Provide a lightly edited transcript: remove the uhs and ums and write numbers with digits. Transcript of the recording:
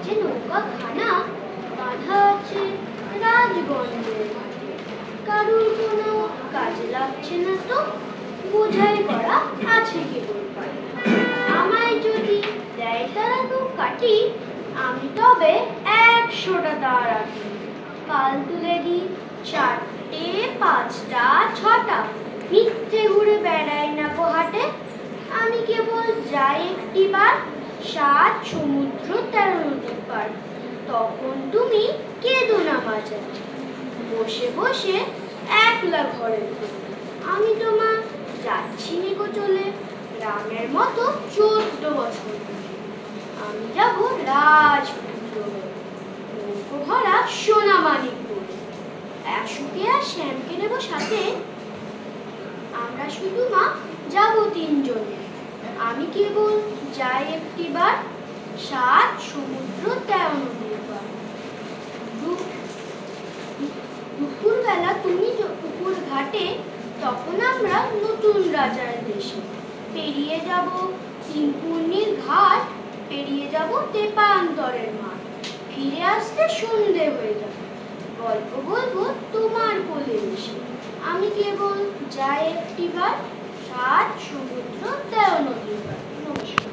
যে নৌকা খানা বাঁধা আছে রাজগঞ্জের ঘাটে, কারুর কোনো কাজে লাগছে না তো, বোঝাই করা আছে কেবল পারে। আমায় যদি দেয় তারা তো কাটি, আমি তবে 100টা দাঁড় আঁটি। কাল তুলে দিই 4টে 5টা 6টা, মিথ্যে ঘুরে বেড়াই না হাটে। আমি কেবল যাই একটিবার 7 সমুদ্র 13 নদীর পার, তখন তুমি কেঁদো না বাজার। বসে বসে একলা ঘরে আমি তোমার যাচ্ছি নিকো চলে, রামের মতো 14 বছর ধরে। আমি যাব রাজপুত্র হয়ে, নৌকো ভরা সোনা মানিক বলে। অ্যাশুকে আর শ্যামকে নেব সাথে, আমরা শুধু মা যাব 3 জনে। আমি কেবল যাই একটিবার 7 সমুদ্র 13 নদীর পার। দুপুরবেলা তুমি পুকুর ঘাটে, তখন আমরা নতুন রাজার দেশে। পেরিয়ে যাব 3 পূর্ণির ঘাট, পেরিয়ে যাব তেপান্তরের মাঠ। ফিরে আসতে সন্ধে হয়ে যাবে, গল্প বলবো তোমার কোলে এসে। আমি কেবল যাই একটিবার 7 সমুদ্র 13 নদীর পার। নমস্কার।